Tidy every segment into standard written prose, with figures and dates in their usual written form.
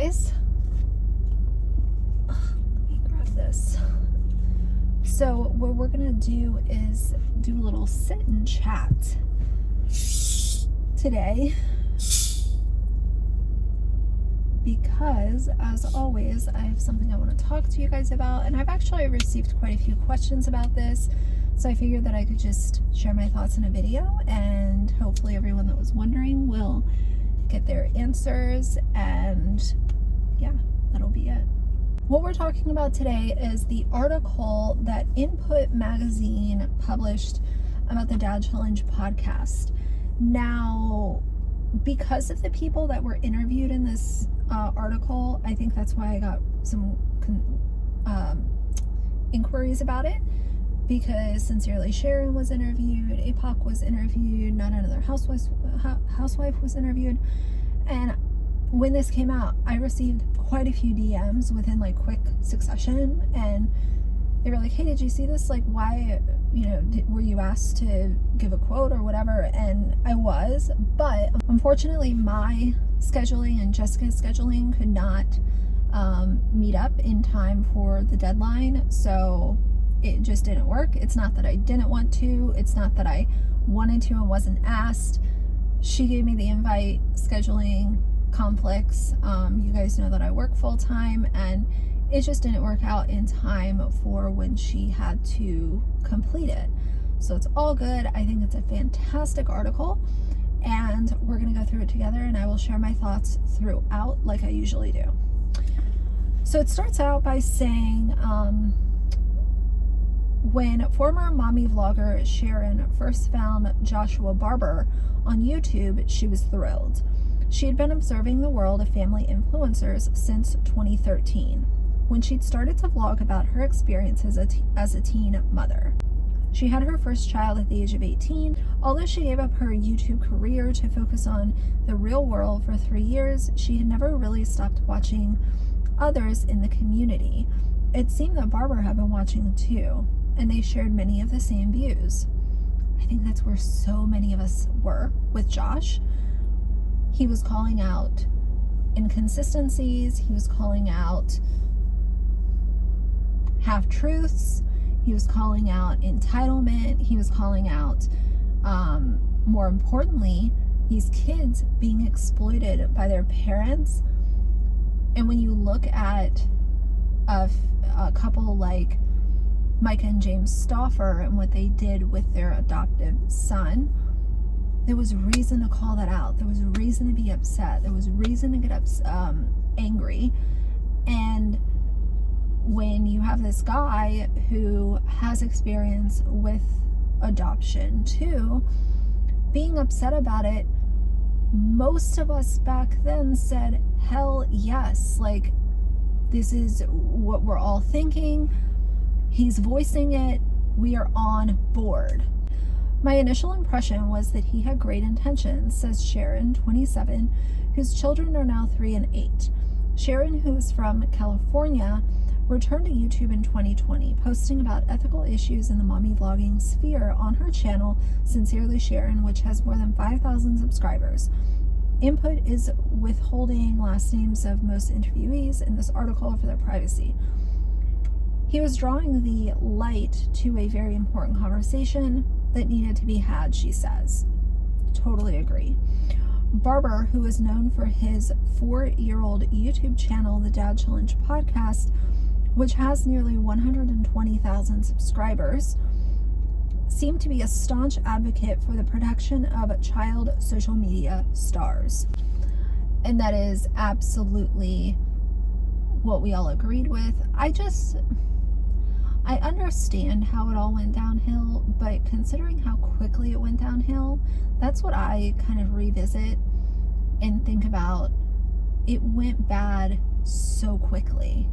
guys. Let me grab this. So what we're gonna do is do a little sit and chat today, because as always I have something I want to talk to you guys about, and I've actually received quite a few questions about this, so I figured that I could just share my thoughts in a video, and hopefully everyone that was wondering will get their answers, and yeah, that'll be it. What we're talking about today is the article that Input magazine published about the Dad Challenge podcast. Now, because of the people that were interviewed in this article, I think that's why I got some inquiries about it, because Sincerely Sharon was interviewed, APOC was interviewed, Not Another Housewife was interviewed, and when this came out, I received quite a few DMs within like quick succession, and they were like, hey, did you see this? Like, why, were you asked to give a quote or whatever? And I was, but unfortunately my scheduling and Jessica's scheduling could not meet up in time for the deadline, so it just didn't work. It's not that I didn't want to, it's not that I wanted to and wasn't asked. She gave me the invite, scheduling conflicts. You guys know that I work full-time, and it just didn't work out in time for when she had to complete it. So it's all good. I think it's a fantastic article, and we're gonna go through it together, and I will share my thoughts throughout like I usually do. So it starts out by saying, when former mommy vlogger Sharon first found Joshua Barber on YouTube, she was thrilled. She had been observing the world of family influencers since 2013, when she'd started to vlog about her experiences as a teen mother. She had her first child at the age of 18. Although she gave up her YouTube career to focus on the real world for 3 years, she had never really stopped watching others in the community. It seemed that Barber had been watching too, and they shared many of the same views. I think that's where so many of us were with Josh. He was calling out inconsistencies, he was calling out half-truths, he was calling out entitlement, he was calling out, more importantly, these kids being exploited by their parents. And when you look at a couple like Micah and James Stauffer and what they did with their adoptive son, there was reason to call that out. There was reason to be upset. There was reason to get angry. And when you have this guy who has experience with adoption too, being upset about it, most of us back then said, hell yes, like, this is what we're all thinking. He's voicing it. We are on board. My initial impression was that he had great intentions, says Sharon, 27, whose children are now 3 and 8. Sharon, who is from California, returned to YouTube in 2020, posting about ethical issues in the mommy vlogging sphere on her channel, Sincerely Sharon, which has more than 5,000 subscribers. Input is withholding last names of most interviewees in this article for their privacy. He was drawing the light to a very important conversation that needed to be had, she says. Totally agree. Barber, who is known for his 4-year-old YouTube channel, the Dad Challenge podcast, which has nearly 120,000 subscribers, seemed to be a staunch advocate for the protection of child social media stars. And that is absolutely what we all agreed with. I understand how it all went downhill, but considering how quickly it went downhill, that's what I kind of revisit and think about. It went bad so quickly.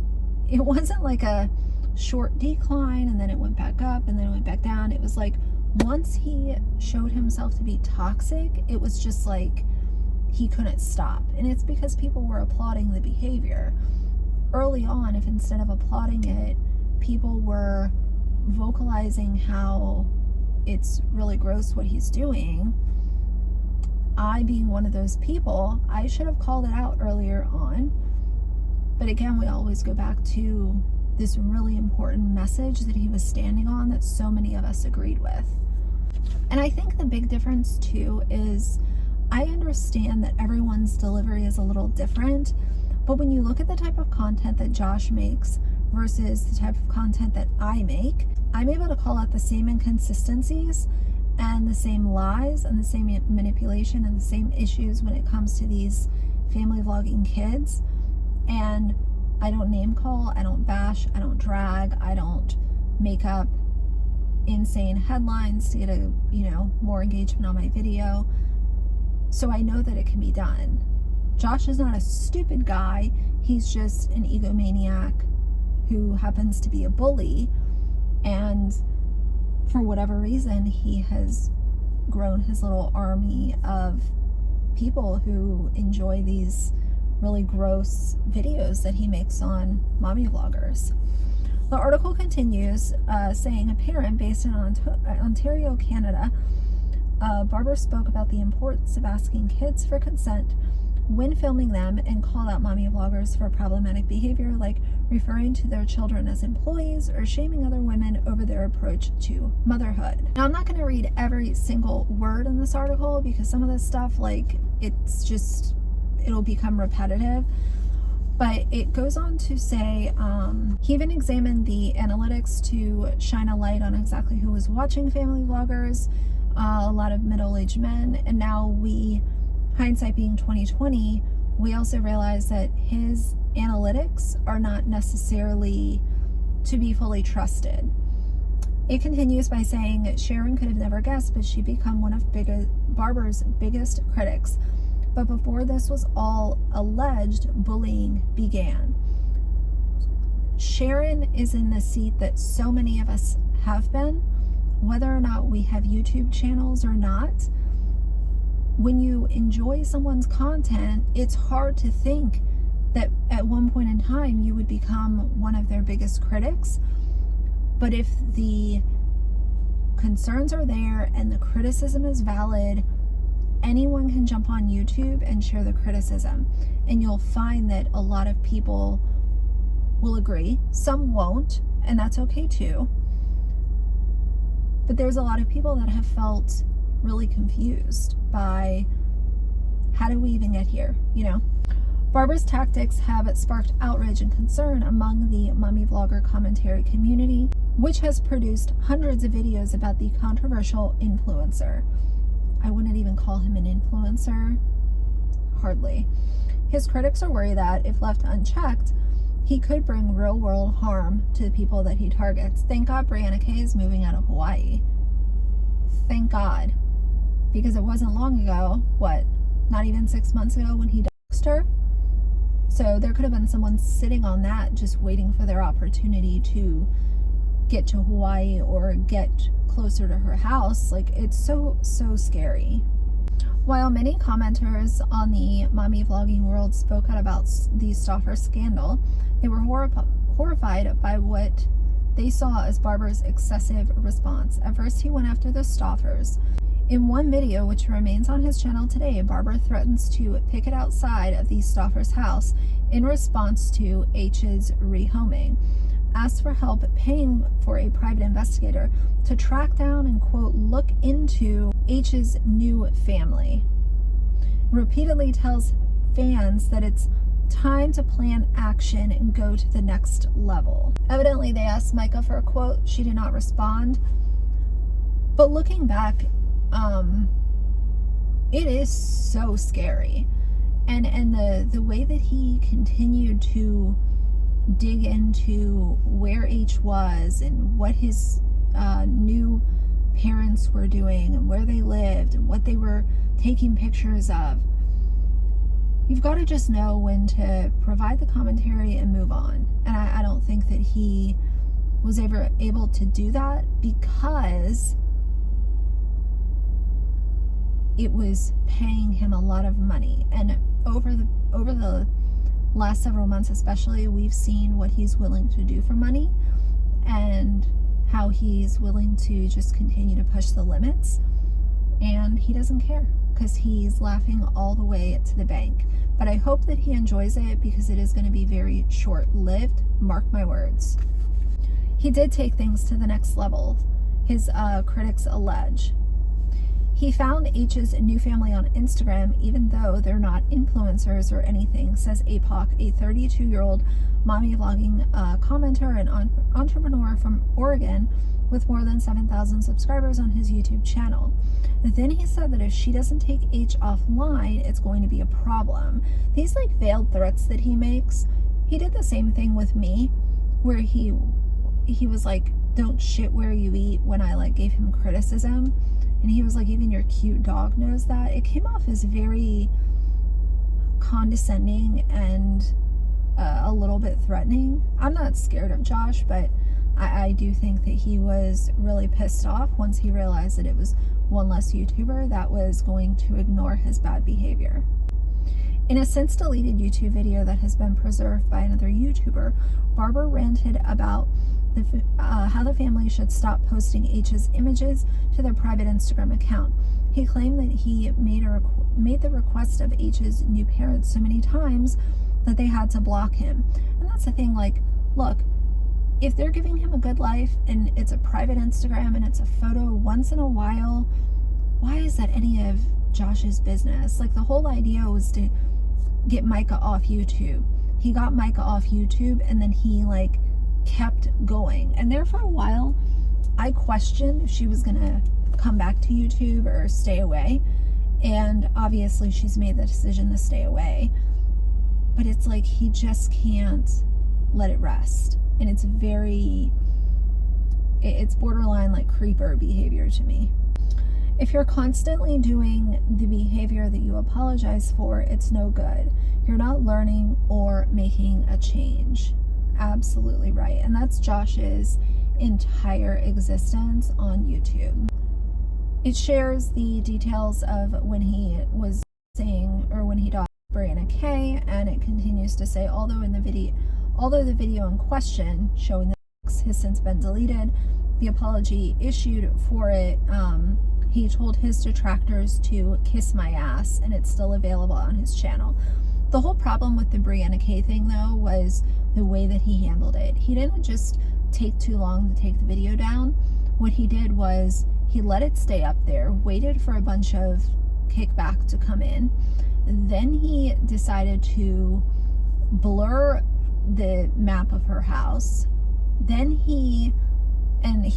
It wasn't like a short decline and then it went back up and then it went back down. It was like once he showed himself to be toxic, it was just like he couldn't stop. And it's because people were applauding the behavior. Early on, if instead of applauding it, people were vocalizing how it's really gross what he's doing, I being one of those people, I should have called it out earlier on But again, we always go back to this really important message that he was standing on that so many of us agreed with. And I think the big difference too is I understand that everyone's delivery is a little different, but when you look at the type of content that Josh makes versus the type of content that I make, I'm able to call out the same inconsistencies and the same lies and the same manipulation and the same issues when it comes to these family vlogging kids. And I don't name call, I don't bash, I don't drag, I don't make up insane headlines to get more engagement on my video. So I know that it can be done. Josh is not a stupid guy. He's just an egomaniac who happens to be a bully. And for whatever reason, he has grown his little army of people who enjoy these really gross videos that he makes on mommy vloggers. The article continues saying a parent based in Ontario, Canada, Barbara spoke about the importance of asking kids for consent when filming them and called out mommy vloggers for problematic behavior like referring to their children as employees or shaming other women over their approach to motherhood. Now, I'm not going to read every single word in this article because some of this stuff, it'll become repetitive. But it goes on to say, he even examined the analytics to shine a light on exactly who was watching family vloggers, a lot of middle-aged men. And now we, hindsight being 2020, we also realize that his analytics are not necessarily to be fully trusted. It continues by saying, Sharon could have never guessed, but she'd become one of Barbara's biggest critics. But before this was all alleged, bullying began. Sharon is in the seat that so many of us have been, whether or not we have YouTube channels or not. When you enjoy someone's content, it's hard to think that at one point in time you would become one of their biggest critics. But if the concerns are there and the criticism is valid, anyone can jump on YouTube and share the criticism, and you'll find that a lot of people will agree. Some won't, and that's okay too. But there's a lot of people that have felt really confused by how did we even get here, Barbara's tactics have sparked outrage and concern among the mommy vlogger commentary community, which has produced hundreds of videos about the controversial influencer. I wouldn't even call him an influencer. Hardly. His critics are worried that if left unchecked, he could bring real-world harm to the people that he targets. Thank God Brianna Kay is moving out of Hawaii. Thank God. Because it wasn't long ago, not even 6 months ago when he doxed her? So there could have been someone sitting on that just waiting for their opportunity to get to Hawaii or get closer to her house. It's so scary. While many commenters on the mommy vlogging world spoke out about the Stauffer scandal, they were horrified by what they saw as Barbara's excessive response. At first, he went after the Stauffers. In one video, which remains on his channel today, Barbara threatens to picket outside of the Stauffer's house in response to H's rehoming. Asked for help paying for a private investigator to track down and, quote, look into H's new family. Repeatedly tells fans that it's time to plan action and go to the next level. Evidently, they asked Micah for a quote. She did not respond. But looking back, it is so scary. And the way that he continued to dig into where H was and what his new parents were doing and where they lived and what they were taking pictures of. You've got to just know when to provide the commentary and move on. And I don't think that he was ever able to do that because it was paying him a lot of money. And over the last several months especially, we've seen what he's willing to do for money and how he's willing to just continue to push the limits, and he doesn't care because he's laughing all the way to the bank. but I hope that he enjoys it because it is going to be very short-lived. Mark my words. He did take things to the next level, his critics allege. He found H's new family on Instagram, even though they're not influencers or anything, says APOC, a 32-year-old mommy vlogging commenter and entrepreneur from Oregon with more than 7,000 subscribers on his YouTube channel. Then he said that if she doesn't take H offline, it's going to be a problem. These like veiled threats that he makes, he did the same thing with me, where he was like, don't shit where you eat, when I like gave him criticism. And he was like, even your cute dog knows that. It came off as very condescending and a little bit threatening. I'm not scared of Josh, but I do think that he was really pissed off once he realized that it was one less YouTuber that was going to ignore his bad behavior. In a since deleted YouTube video that has been preserved by another YouTuber, Barber ranted about how the family should stop posting H's images to their private Instagram account. He claimed that he made the request of H's new parents so many times that they had to block him. And that's the thing, like, look, if they're giving him a good life and it's a private Instagram and it's a photo once in a while, why is that any of Josh's business? Like, the whole idea was to get Micah off YouTube. He got Micah off YouTube and then he like kept going. And there for a while, I questioned if she was gonna come back to YouTube or stay away. And obviously she's made the decision to stay away. But it's like he just can't let it rest. And it's borderline like creeper behavior to me. If you're constantly doing the behavior that you apologize for, it's no good. You're not learning or making a change. Absolutely right. And that's Josh's entire existence on YouTube. It shares the details of when he was saying, or when he doxed Brianna K, and it continues to say, although the video in question showing the dox has since been deleted, the apology issued for it, he told his detractors to kiss my ass, and it's still available on his channel. The whole problem with the Brianna K thing, though, was the way that he handled it. He didn't just take too long to take the video down. What he did was he let it stay up there, waited for a bunch of kickback to come in. Then he decided to blur the map of her house. Then he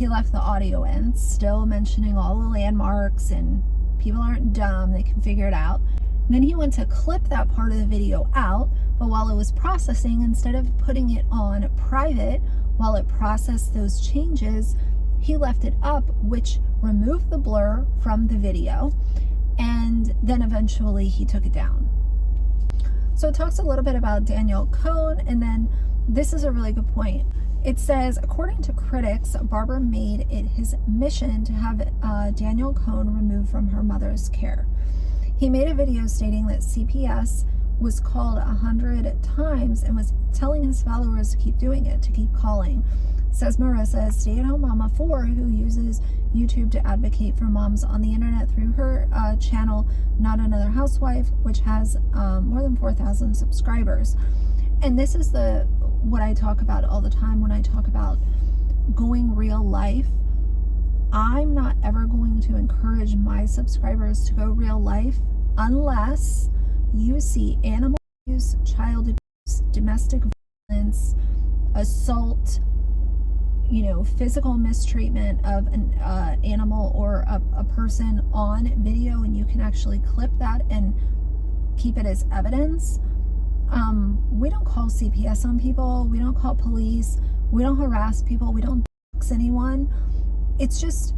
left the audio in, still mentioning all the landmarks, and people aren't dumb, they can figure it out. And then he went to clip that part of the video out, but while it was processing, instead of putting it on private while it processed those changes, he left it up, which removed the blur from the video, and then eventually he took it down. So it talks a little bit about Danielle Cohn, and then this is a really good point. It says, according to critics, Barber made it his mission to have Danielle Cohn removed from her mother's care. He made a video stating that CPS was called 100 times and was telling his followers to keep doing it, to keep calling. Says Marissa, a stay-at-home mom of 4 who uses YouTube to advocate for moms on the internet through her channel, Not Another Housewife, which has more than 4,000 subscribers. And this is what I talk about all the time when I talk about going real life. I'm not ever going to encourage my subscribers to go real life unless you see animal abuse, child abuse, domestic violence, assault, physical mistreatment of an animal or a person on video, and you can actually clip that and keep it as evidence. We don't call CPS on people. We don't call police. We don't harass people. We don't dox anyone. It's just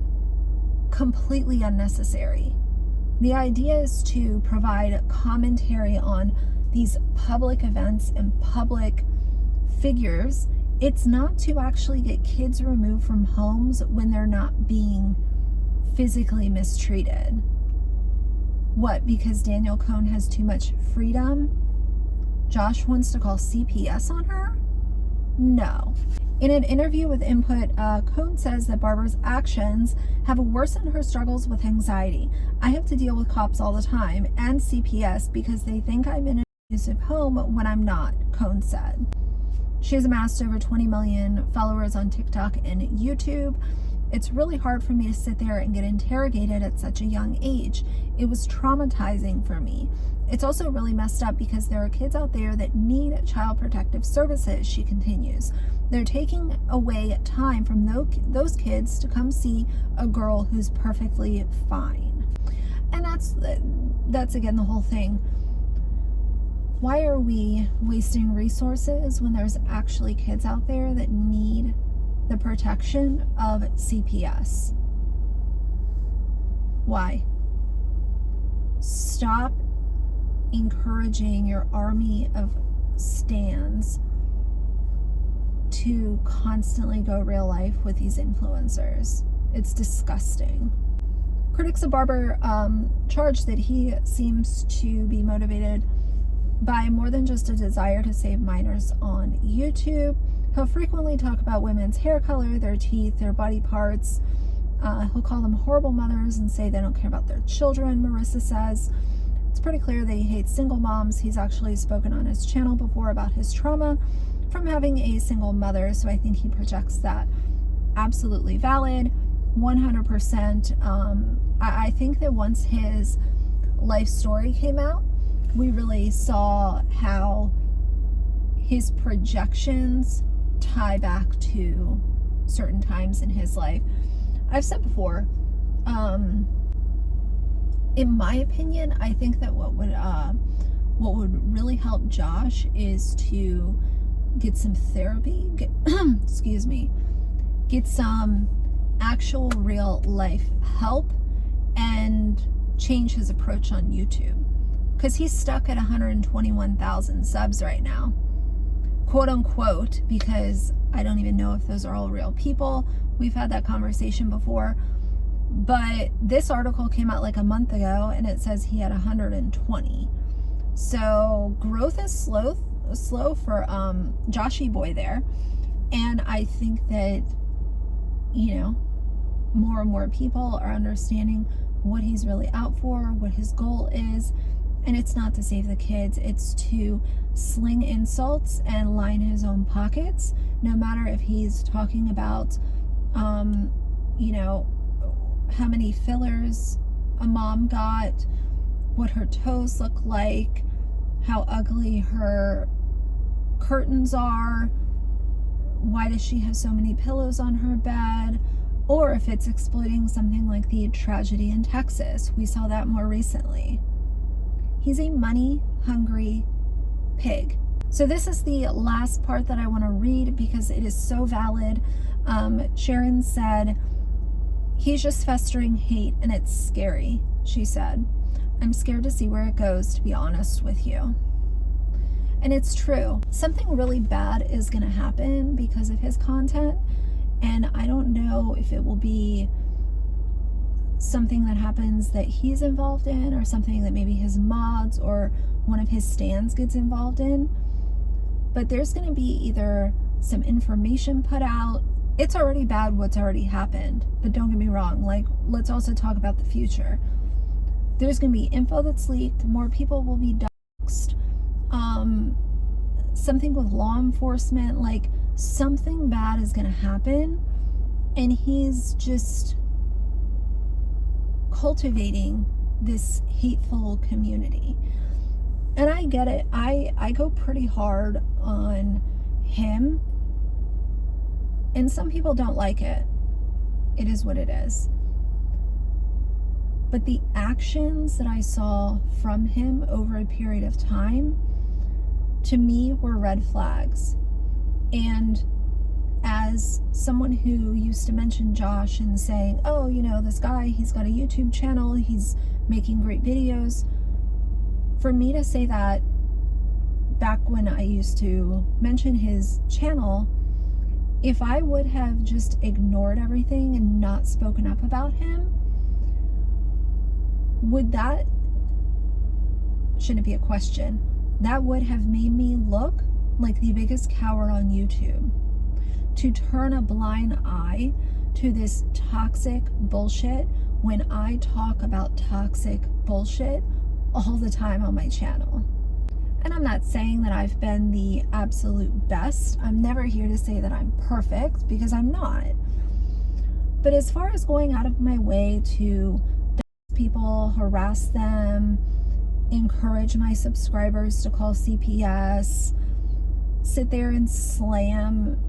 completely unnecessary. The idea is to provide commentary on these public events and public figures. It's not to actually get kids removed from homes when they're not being physically mistreated. What, because Danielle Cohn has too much freedom? Josh wants to call CPS on her? No. In an interview with Input, Cohn says that Barber's actions have worsened her struggles with anxiety. I have to deal with cops all the time and CPS because they think I'm in abusive home when I'm not, Cohn said. She has amassed over 20 million followers on TikTok and YouTube. It's really hard for me to sit there and get interrogated at such a young age. It was traumatizing for me. It's also really messed up because there are kids out there that need child protective services, she continues. They're taking away time from those kids to come see a girl who's perfectly fine. And that's again the whole thing. Why are we wasting resources when there's actually kids out there that need the protection of CPS? Why? Stop encouraging your army of stans to constantly go real life with these influencers. It's disgusting. Critics of Barber charge that he seems to be motivated by more than just a desire to save minors on YouTube. He'll frequently talk about women's hair color, their teeth, their body parts. He'll call them horrible mothers and say they don't care about their children, Marissa says. It's pretty clear that he hates single moms. He's actually spoken on his channel before about his trauma from having a single mother, so I think he projects that. Absolutely valid, 100%. I think that once his life story came out, we really saw how his projections tie back to certain times in his life. I've said before, in my opinion, I think that what would really help Josh is to get some therapy, get some actual real life help and change his approach on YouTube. Because he's stuck at 121,000 subs right now, quote unquote, because I don't even know if those are all real people. We've had that conversation before, but this article came out like a month ago and it says he had 120. So growth is slow for Joshy boy there. And I think that, more and more people are understanding what he's really out for, what his goal is. And it's not to save the kids, it's to sling insults and line his own pockets, no matter if he's talking about, how many fillers a mom got, what her toes look like, how ugly her curtains are, why does she have so many pillows on her bed, or if it's exploiting something like the tragedy in Texas. We saw that more recently. He's a money-hungry pig. So this is the last part that I want to read because it is so valid. Sharon said, he's just festering hate and it's scary, she said. I'm scared to see where it goes, to be honest with you. And it's true. Something really bad is going to happen because of his content. And I don't know if it will be something that happens that he's involved in or something that maybe his mods or one of his stans gets involved in. But there's going to be either some information put out. It's already bad what's already happened. But don't get me wrong. Let's also talk about the future. There's going to be info that's leaked. More people will be doxxed. Something with law enforcement. Something bad is going to happen. And he's just cultivating this hateful community. And I get it. I go pretty hard on him. And some people don't like it. It is what it is. But the actions that I saw from him over a period of time, to me, were red flags. And as someone who used to mention Josh and saying, oh, this guy, he's got a YouTube channel, he's making great videos. For me to say that back when I used to mention his channel, if I would have just ignored everything and not spoken up about him, shouldn't be a question, that would have made me look like the biggest coward on YouTube. To turn a blind eye to this toxic bullshit when I talk about toxic bullshit all the time on my channel. And I'm not saying that I've been the absolute best. I'm never here to say that I'm perfect, because I'm not. But as far as going out of my way to people, harass them, encourage my subscribers to call CPS, sit there and slam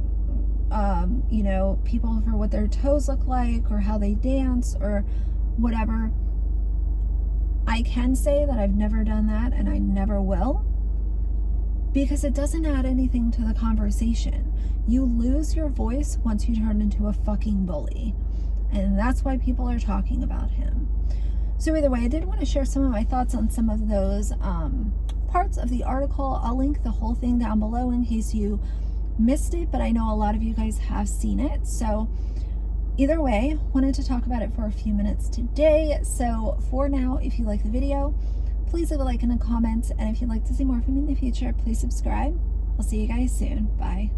people for what their toes look like or how they dance or whatever, I can say that I've never done that, and I never will, because it doesn't add anything to the conversation. You lose your voice once you turn into a fucking bully, and that's why people are talking about him. So either way, I did want to share some of my thoughts on some of those parts of the article. I'll link the whole thing down below in case you missed it, but I know a lot of you guys have seen it. So either way, wanted to talk about it for a few minutes today. So for now, if you like the video, please leave a like and a comment. And if you'd like to see more from me in the future, please subscribe. I'll see you guys soon. Bye.